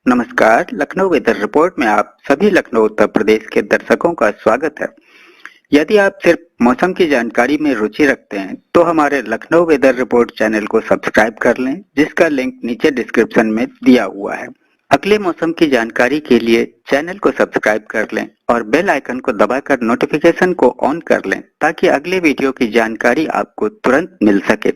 नमस्कार, Lucknow weather report में आप सभी लखनऊ उत्तर प्रदेश के दर्शकों का स्वागत है। यदि आप सिर्फ मौसम की जानकारी में रुचि रखते हैं तो हमारे लखनऊ वेदर रिपोर्ट चैनल को सब्सक्राइब कर लें, जिसका लिंक नीचे डिस्क्रिप्शन में दिया हुआ है। अगले मौसम की जानकारी के लिए चैनल को सब्सक्राइब कर लें और बेल आइकन को दबाकर नोटिफिकेशन को ऑन कर लें ताकि अगले वीडियो की जानकारी आपको तुरंत मिल सके।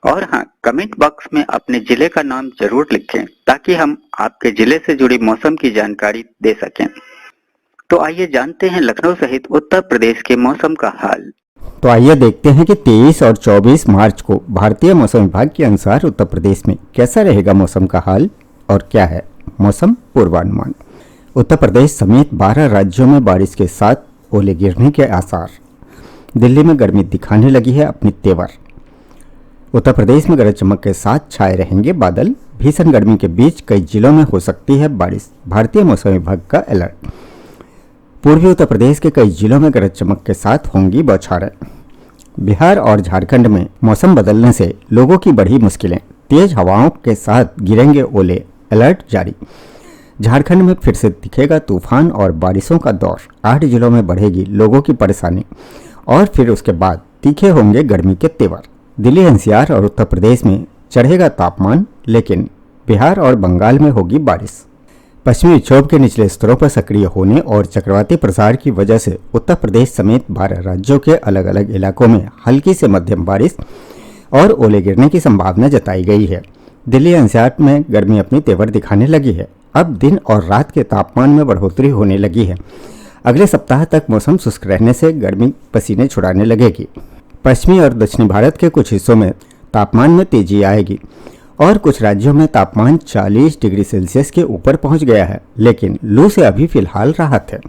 और हाँ, कमेंट बॉक्स में अपने जिले का नाम जरूर लिखें ताकि हम आपके जिले से जुड़ी मौसम की जानकारी दे सकें। तो आइए जानते हैं लखनऊ सहित उत्तर प्रदेश के मौसम का हाल। तो आइए देखते हैं कि 23 और 24 मार्च को भारतीय मौसम विभाग के अनुसार उत्तर प्रदेश में कैसा रहेगा मौसम का हाल और क्या है मौसम पूर्वानुमान। उत्तर प्रदेश समेत 12 राज्यों में बारिश के साथ ओले गिरने के आसार। दिल्ली में गर्मी दिखाने लगी है अपनी तेवर। उत्तर प्रदेश में गरज चमक के साथ छाए रहेंगे बादल। भीषण गर्मी के बीच कई जिलों में हो सकती है बारिश, भारतीय मौसम विभाग का अलर्ट। पूर्वी उत्तर प्रदेश के कई जिलों में गरज चमक के साथ होंगी बौछारें। बिहार और झारखंड में मौसम बदलने से लोगों की बढ़ी मुश्किलें। तेज हवाओं के साथ गिरेंगे ओले, अलर्ट जारी। झारखंड में फिर से दिखेगा तूफान और बारिशों का दौर। 8 जिलों में बढ़ेगी लोगों की परेशानी और फिर उसके बाद तीखे होंगे गर्मी के तेवर। दिल्ली, एनसीआर और उत्तर प्रदेश में चढ़ेगा तापमान, लेकिन बिहार और बंगाल में होगी बारिश। पश्चिमी विक्षोभ के निचले स्तरों पर सक्रिय होने और चक्रवाती प्रसार की वजह से उत्तर प्रदेश समेत 12 राज्यों के अलग अलग इलाकों में हल्की से मध्यम बारिश और ओले गिरने की संभावना जताई गई है। दिल्ली, एनसीआर में गर्मी अपनी तेवर दिखाने लगी है। अब दिन और रात के तापमान में बढ़ोतरी होने लगी है। अगले सप्ताह तक मौसम शुष्क रहने से गर्मी पसीने छुड़ाने लगेगी। पश्चिमी और दक्षिणी भारत के कुछ हिस्सों में तापमान में तेजी आएगी और कुछ राज्यों में तापमान 40 डिग्री सेल्सियस के ऊपर पहुंच गया है, लेकिन लू से अभी फिलहाल राहत है।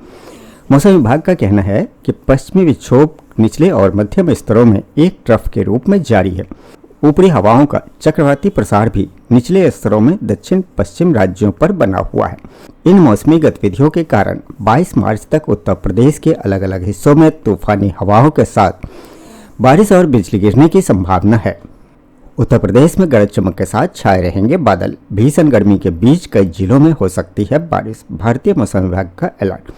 मौसम विभाग का कहना है कि पश्चिमी विक्षोभ निचले और मध्यम स्तरों में एक ट्रफ के रूप में जारी है। ऊपरी हवाओं का चक्रवाती प्रसार भी निचले स्तरों में दक्षिण पश्चिम राज्यों पर बना हुआ है। इन मौसमी गतिविधियों के कारण 22 मार्च तक उत्तर प्रदेश के अलग अलग हिस्सों में तूफानी हवाओं के साथ बारिश और बिजली गिरने की संभावना है। उत्तर प्रदेश में गरज चमक के साथ छाए रहेंगे बादल। भीषण गर्मी के बीच कई जिलों में हो सकती है बारिश, भारतीय मौसम विभाग का अलर्ट।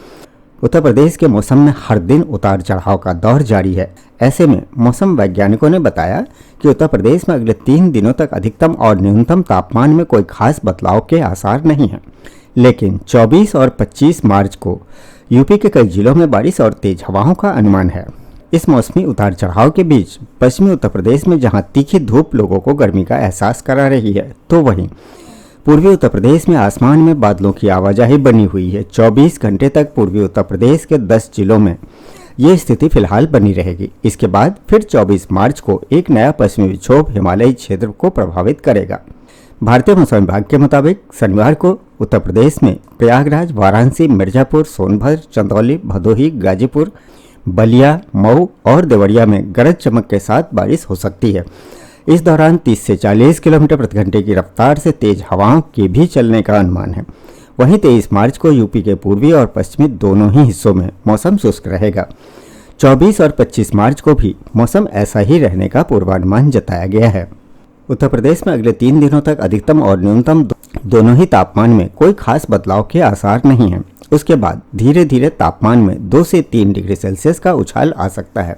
उत्तर प्रदेश के मौसम में हर दिन उतार चढ़ाव का दौर जारी है। ऐसे में मौसम वैज्ञानिकों ने बताया कि उत्तर प्रदेश में अगले 3 दिनों तक अधिकतम और न्यूनतम तापमान में कोई खास बदलाव के आसार नहीं है, लेकिन 24 और 25 मार्च को यूपी के कई जिलों में बारिश और तेज हवाओं का अनुमान है। इस मौसमी उतार चढ़ाव के बीच पश्चिमी उत्तर प्रदेश में जहां तीखी धूप लोगों को गर्मी का एहसास करा रही है, तो वहीं पूर्वी उत्तर प्रदेश में आसमान में बादलों की आवाजाही बनी हुई है। 24 घंटे तक पूर्वी उत्तर प्रदेश के 10 जिलों में ये स्थिति फिलहाल बनी रहेगी। इसके बाद फिर 24 मार्च को एक नया पश्चिमी विक्षोभ हिमालयी क्षेत्र को प्रभावित करेगा। भारतीय मौसम विभाग के मुताबिक शनिवार को उत्तर प्रदेश में प्रयागराज, वाराणसी, मिर्जापुर, सोनभद्र, चंदौली, भदोही, गाजीपुर, बलिया, मऊ और देवरिया में गरज चमक के साथ बारिश हो सकती है। इस दौरान 30 से 40 किलोमीटर प्रति घंटे की रफ्तार से तेज हवाओं के भी चलने का अनुमान है। वहीं 23 मार्च को यूपी के पूर्वी और पश्चिमी दोनों ही हिस्सों में मौसम शुष्क रहेगा। 24 और 25 मार्च को भी मौसम ऐसा ही रहने का पूर्वानुमान जताया गया है। उत्तर प्रदेश में अगले 3 दिनों तक अधिकतम और न्यूनतम दोनों ही तापमान में कोई खास बदलाव के आसार नहीं है। उसके बाद धीरे धीरे तापमान में 2 से 3 डिग्री सेल्सियस का उछाल आ सकता है।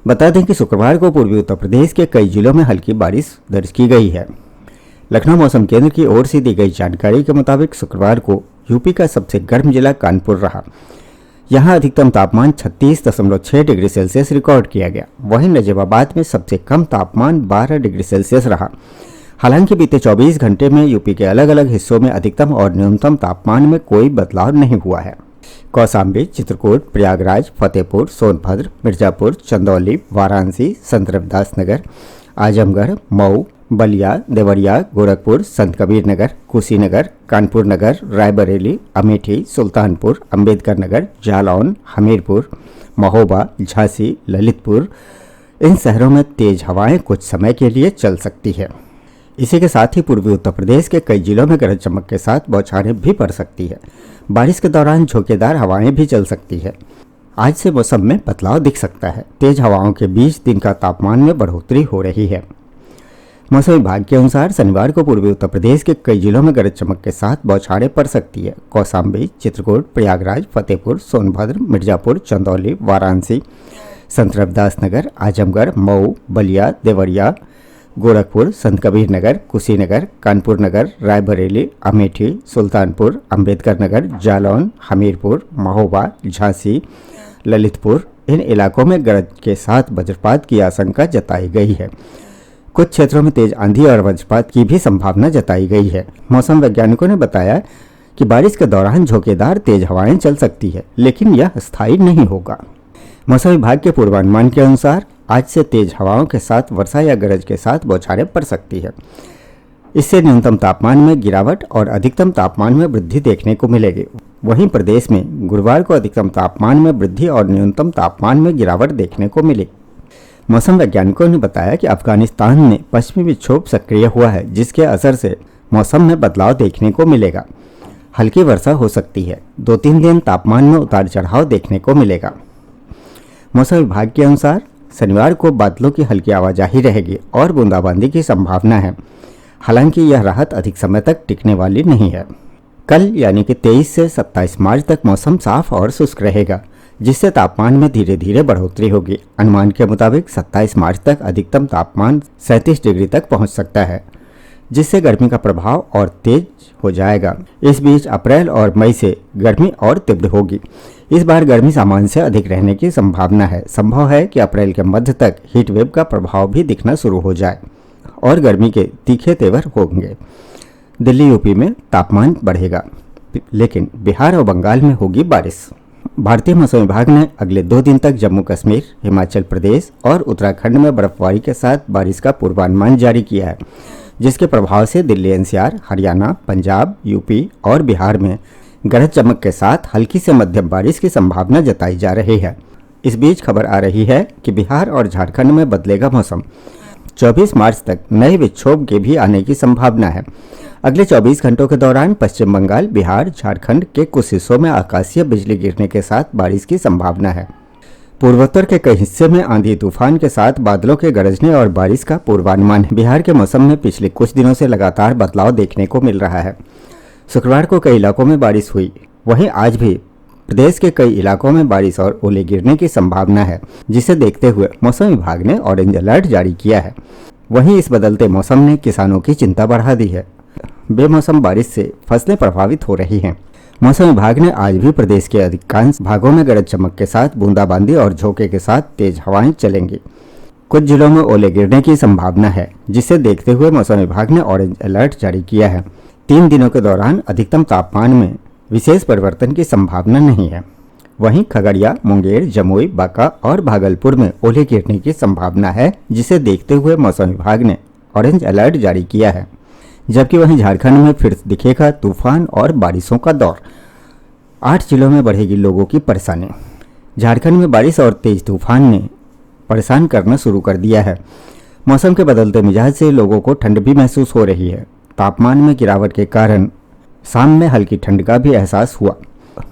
बता दें कि शुक्रवार को पूर्वी उत्तर प्रदेश के कई जिलों में हल्की बारिश दर्ज की गई है। लखनऊ मौसम केंद्र की ओर से दी गई जानकारी के मुताबिक शुक्रवार को यूपी का सबसे गर्म जिला कानपुर रहा। यहाँ अधिकतम तापमान 36.6 डिग्री सेल्सियस रिकॉर्ड किया गया। वहीं नजीबाबाद में सबसे कम तापमान 12 डिग्री सेल्सियस रहा। हालांकि बीते 24 घंटे में यूपी के अलग अलग हिस्सों में अधिकतम और न्यूनतम तापमान में कोई बदलाव नहीं हुआ है। कौशाम्बी, चित्रकूट, प्रयागराज, फतेहपुर, सोनभद्र, मिर्जापुर, चंदौली, वाराणसी, संत रविदास नगर, आजमगढ़, मऊ, बलिया, देवरिया, गोरखपुर, संत कबीर नगर, कुशीनगर, कानपुर नगर, रायबरेली, अमेठी, सुल्तानपुर, अंबेडकर नगर, जालौन, हमीरपुर, महोबा, झांसी, ललितपुर, इन शहरों में तेज हवाएं कुछ समय के लिए चल सकती है। इसी के साथ ही पूर्वी उत्तर प्रदेश के कई जिलों में गरज चमक के साथ बौछारें भी पड़ सकती है। बारिश के दौरान झोंकेदार हवाएं भी चल सकती है। आज से मौसम में बदलाव दिख सकता है। तेज हवाओं के बीच दिन का तापमान में बढ़ोतरी हो रही है। मौसम विभाग के अनुसार शनिवार को पूर्वी उत्तर प्रदेश के कई जिलों में गरज चमक के साथ बौछारें पड़ सकती है। कौशाम्बी, चित्रकूट, प्रयागराज, फतेहपुर, सोनभद्र, मिर्जापुर, चंदौली, वाराणसी, संत रविदास नगर, आजमगढ़, मऊ, बलिया, देवरिया, गोरखपुर, संत कबीर नगर, कुशीनगर, कानपुर नगर, रायबरेली, अमेठी, सुल्तानपुर, अंबेडकर नगर, जालौन, हमीरपुर, महोबा, झांसी, ललितपुर, इन इलाकों में गरज के साथ वज्रपात की आशंका जताई गई है। कुछ क्षेत्रों में तेज आंधी और वज्रपात की भी संभावना जताई गई है। मौसम वैज्ञानिकों ने बताया कि बारिश के दौरान झोंकेदार तेज हवाएं चल सकती है, लेकिन यह स्थायी नहीं होगा। मौसम विभाग के पूर्वानुमान के अनुसार आज से तेज हवाओं के साथ वर्षा या गरज के साथ बौछारें पड़ सकती है। इससे न्यूनतम तापमान में गिरावट और अधिकतम तापमान में वृद्धि देखने को मिलेगी। वहीं प्रदेश में गुरुवार को अधिकतम तापमान में वृद्धि और न्यूनतम तापमान में गिरावट देखने को मिली। मौसम वैज्ञानिकों ने बताया कि अफगानिस्तान में पश्चिमी विक्षोभ सक्रिय हुआ है, जिसके असर से मौसम में बदलाव देखने को मिलेगा। हल्की वर्षा हो सकती है। 2-3 दिन तापमान में उतार चढ़ाव देखने को मिलेगा। मौसम विभाग के अनुसार शनिवार को बादलों की हल्की आवाजाही रहेगी और बूंदाबांदी की संभावना है। हालांकि यह राहत अधिक समय तक टिकने वाली नहीं है। कल यानी कि 23 से 27 मार्च तक मौसम साफ और शुष्क रहेगा, जिससे तापमान में धीरे धीरे बढ़ोतरी होगी। अनुमान के मुताबिक 27 मार्च तक अधिकतम तापमान 37 डिग्री तक पहुंच सकता है, जिससे गर्मी का प्रभाव और तेज हो जाएगा। इस बीच अप्रैल और मई से गर्मी और तीव्र होगी। इस बार गर्मी सामान्य से अधिक रहने की संभावना है। संभव है कि अप्रैल के मध्य तक हीट वेव का प्रभाव भी दिखना शुरू हो जाए और गर्मी के तीखे तेवर होंगे। दिल्ली, यूपी में तापमान बढ़ेगा, लेकिन बिहार और बंगाल में होगी बारिश। भारतीय मौसम विभाग ने अगले 2 दिन तक जम्मू कश्मीर, हिमाचल प्रदेश और उत्तराखंड में बर्फबारी के साथ बारिश का पूर्वानुमान जारी किया है, जिसके प्रभाव से दिल्ली, एनसीआर, हरियाणा, पंजाब, यूपी और बिहार में गरज चमक के साथ हल्की से मध्यम बारिश की संभावना जताई जा रही है। इस बीच खबर आ रही है कि बिहार और झारखंड में बदलेगा मौसम। 24 मार्च तक नए विक्षोभ के भी आने की संभावना है। अगले 24 घंटों के दौरान पश्चिम बंगाल, बिहार, झारखंड के कुछ हिस्सों में आकाशीय बिजली गिरने के साथ बारिश की संभावना है। पूर्वोत्तर के कई हिस्से में आंधी तूफान के साथ बादलों के गरजने और बारिश का पूर्वानुमान है। बिहार के मौसम में पिछले कुछ दिनों से लगातार बदलाव देखने को मिल रहा है। शुक्रवार को कई इलाकों में बारिश हुई। वहीं आज भी प्रदेश के कई इलाकों में बारिश और ओले गिरने की संभावना है, जिसे देखते हुए मौसम विभाग ने ऑरेंज अलर्ट जारी किया है। वहीं इस बदलते मौसम ने किसानों की चिंता बढ़ा दी है। बेमौसम बारिश से फसलें प्रभावित हो रही हैं। मौसम विभाग ने आज भी प्रदेश के अधिकांश भागों में गरज चमक के साथ बूंदाबांदी और झोंके के साथ तेज हवाएं चलेंगी। कुछ जिलों में ओले गिरने की संभावना है, जिसे देखते हुए मौसम विभाग ने ऑरेंज अलर्ट जारी किया है। 3 दिनों के दौरान अधिकतम तापमान में विशेष परिवर्तन की संभावना नहीं है। वहीं खगड़िया, मुंगेर, जमुई, बांका और भागलपुर में ओले गिरने की संभावना है, जिसे देखते हुए मौसम विभाग ने ऑरेंज अलर्ट जारी किया है। जबकि वहीं झारखंड में फिर दिखेगा तूफान और बारिशों का दौर। 8 जिलों में बढ़ेगी लोगों की परेशानी। झारखंड में बारिश और तेज तूफान ने परेशान करना शुरू कर दिया है। मौसम के बदलते मिजाज से लोगों को ठंड भी महसूस हो रही है। तापमान में गिरावट के कारण शाम में हल्की ठंड का भी एहसास हुआ।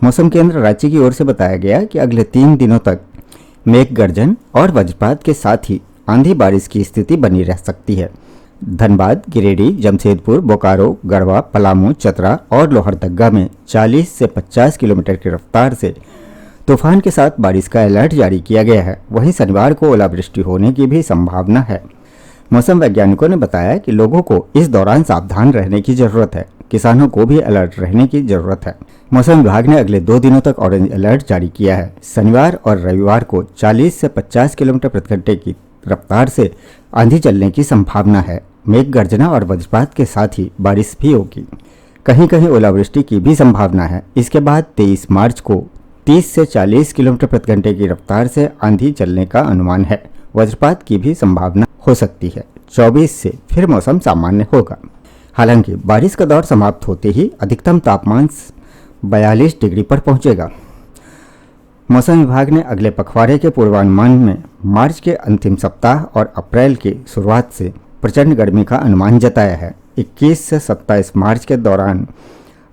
मौसम केंद्र रांची की ओर से बताया गया कि अगले 3 दिनों तक मेघ गर्जन और वज्रपात के साथ ही आंधी बारिश की स्थिति बनी रह सकती है। धनबाद, गिरिडीह, जमशेदपुर, बोकारो, गढ़वा, पलामू, चतरा और लोहरदग्गा में 40 से 50 किलोमीटर की रफ्तार से तूफान के साथ बारिश का अलर्ट जारी किया गया है। वहीं शनिवार को ओलावृष्टि होने की भी संभावना है। मौसम वैज्ञानिकों ने बताया कि लोगों को इस दौरान सावधान रहने की जरूरत है। किसानों को भी अलर्ट रहने की जरूरत है। मौसम विभाग ने अगले 2 दिनों तक ऑरेंज अलर्ट जारी किया है। शनिवार और रविवार को 40 से 50 किलोमीटर प्रति घंटे की रफ्तार से आंधी चलने की संभावना है। मेघ गर्जना और वज्रपात के साथ ही बारिश भी होगी। कहीं कहीं ओलावृष्टि की भी संभावना है। इसके बाद 23 मार्च को 30 से 40 किलोमीटर प्रति घंटे की रफ्तार से आंधी चलने का अनुमान है। वज्रपात की भी संभावना हो सकती है। 24 से फिर मौसम सामान्य होगा। हालांकि बारिश का दौर समाप्त होते ही अधिकतम तापमान 42 डिग्री पर पहुंचेगा। मौसम विभाग ने अगले पखवाड़े के पूर्वानुमान में मार्च के अंतिम सप्ताह और अप्रैल की शुरुआत से प्रचंड गर्मी का अनुमान जताया है। 21 से 27 मार्च के दौरान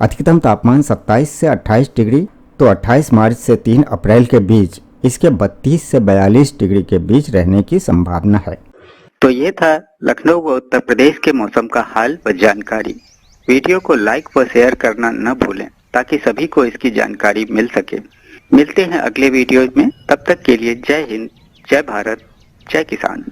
अधिकतम तापमान 27 से 28 डिग्री, तो 28 मार्च से 3 अप्रैल के बीच इसके 32 से 42 डिग्री के बीच रहने की संभावना है। तो ये था लखनऊ व उत्तर प्रदेश के मौसम का हाल व जानकारी। वीडियो को लाइक व शेयर करना न भूलें ताकि सभी को इसकी जानकारी मिल सके। मिलते हैं अगले वीडियो में, तब तक के लिए जय हिंद, जय भारत, जय किसान।